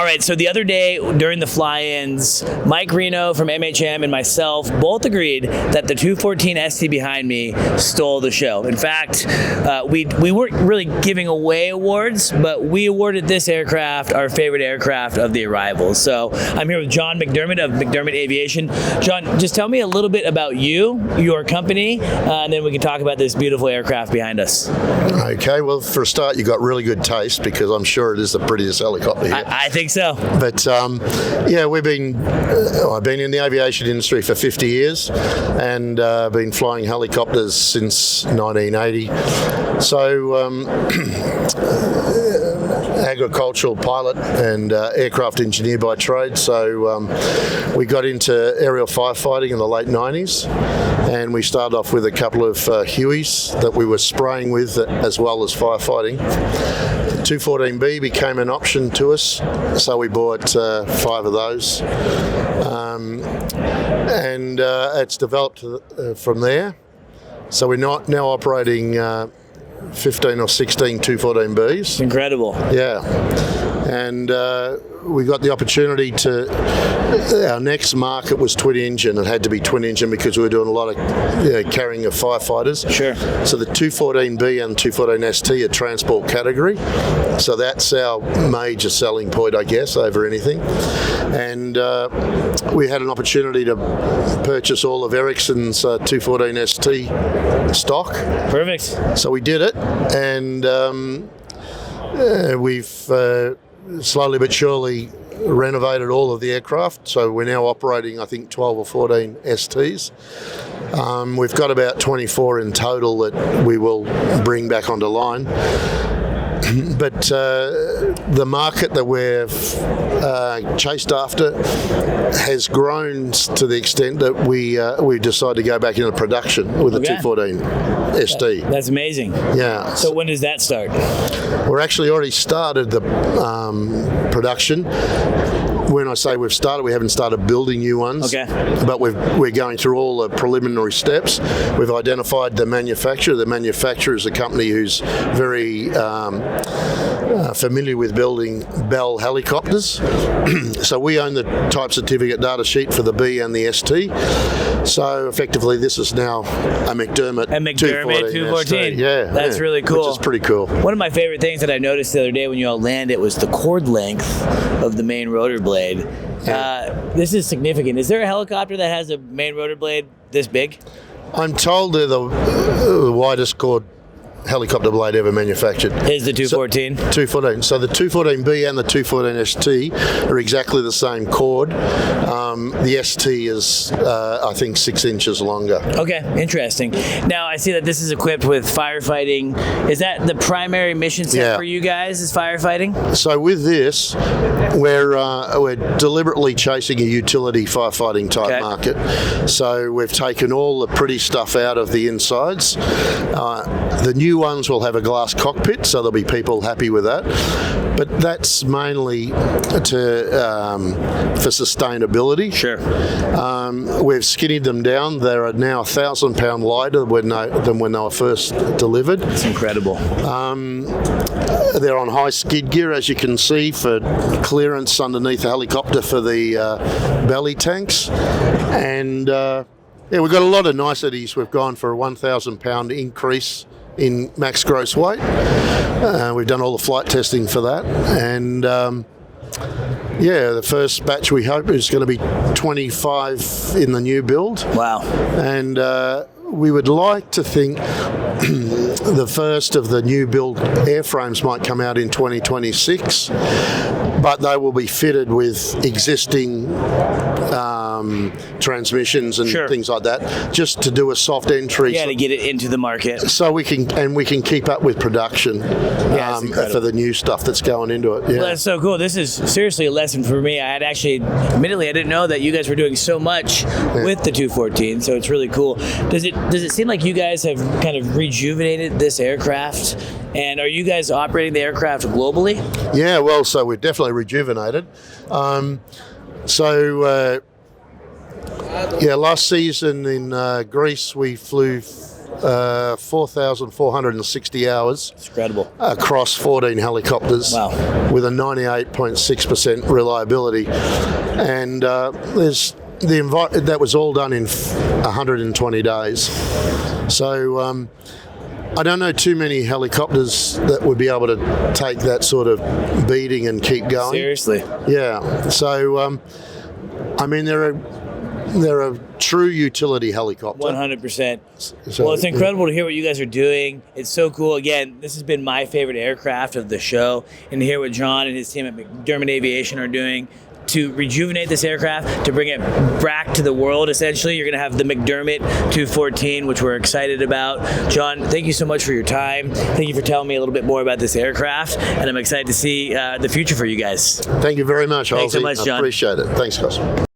right, so the other day during the fly-ins, Mike Reno from MHM and myself both agreed that the 214 ST behind me stole the show. In fact, we weren't really giving away awards, but we awarded this aircraft our favorite aircraft of the arrival. So I'm here with John McDermott of McDermott Aviation. John, just tell me a little bit about you, your company, and then we can talk about this beautiful aircraft behind us. Okay, well, for a start, you got really good taste because I'm sure it is the prettiest helicopter here. I think so. But yeah, I've been in the aviation industry for 50 years and been flying helicopters since 1980. So agricultural pilot and aircraft engineer by trade. So we got into aerial firefighting in the late 90s, and we started off with a couple of Hueys that we were spraying with as well as firefighting. 214B became an option to us, so we bought 5 of those. And it's developed from there. So we're now operating 15 or 16 214Bs. Incredible. Yeah. And we got the opportunity our next market was twin engine. It had to be twin engine because we were doing a lot of carrying of firefighters. Sure. So the 214B and 214ST are transport category. So that's our major selling point, I guess, over anything. And we had an opportunity to purchase all of Ericsson's 214ST stock. Perfect. So we did it, and we've slowly but surely renovated all of the aircraft. So we're now operating, I think, 12 or 14 STs. We've got about 24 in total that we will bring back onto line. But the market that we've chased after has grown to the extent that we decided to go back into production with the 214 ST. That's amazing. Yeah. So when does that start? We're actually already started the production. When I say we've started, we haven't started building new ones. Okay. But we're going through all the preliminary steps. We've identified the manufacturer. The manufacturer is a company who's very familiar with building Bell helicopters. So we own the type certificate data sheet for the B and the ST. So effectively, this is now a McDermott 214. Yeah, that's really cool. Which is pretty cool. One of my favorite things that I noticed the other day when you all landed was the chord length of the main rotor blade. This is significant. Is there a helicopter that has a main rotor blade this big? I'm told they're the widest chord helicopter blade ever manufactured. Is the 214? 214. So the 214B and the 214ST are exactly the same chord. The ST is, I think, 6 inches longer. Okay, interesting. Now, I see that this is equipped with firefighting. Is that the primary mission set for you guys, is firefighting? So with this, we're deliberately chasing a utility firefighting type market. So we've taken all the pretty stuff out of the insides. The new ones will have a glass cockpit, so there'll be people happy with that. But that's mainly for sustainability. Sure. We've skinnied them down. They are now 1,000 pound lighter than when they were first delivered. It's incredible. They're on high skid gear, as you can see, for clearance underneath the helicopter for the belly tanks. And we've got a lot of niceties. We've gone for a 1,000 pound increase in max gross weight. We've done all the flight testing for that. And the first batch we hope is going to be 25 in the new build. Wow. And we would like to think the first of the new build airframes might come out in 2026, but they will be fitted with existing transmissions and things like that, just to do a soft entry. Yeah, to get it into the market. So we can keep up with production for the new stuff that's going into it. Yeah. Well, that's so cool. This is seriously a lesson for me. Admittedly, I didn't know that you guys were doing so much with the 214, so it's really cool. Does it seem like you guys have kind of rejuvenated this aircraft? And are you guys operating the aircraft globally? Yeah, well, so we're definitely rejuvenated. Last season in Greece, we flew 4,460 hours. It's incredible. Across 14 helicopters. Wow. With a 98.6% reliability. And that was all done in 120 days. So I don't know too many helicopters that would be able to take that sort of beating and keep going. Seriously. Yeah. So, I mean, they're a true utility helicopter. 100%. So, well, it's incredible to hear what you guys are doing. It's so cool. Again, this has been my favorite aircraft of the show, and to hear what John and his team at McDermott Aviation are doing to rejuvenate this aircraft, to bring it back to the world, essentially. You're going to have the McDermott 214, which we're excited about. John, thank you so much for your time. Thank you for telling me a little bit more about this aircraft, and I'm excited to see the future for you guys. Thank you very much, Halsey. Thanks so much, John. I appreciate it. Thanks, guys.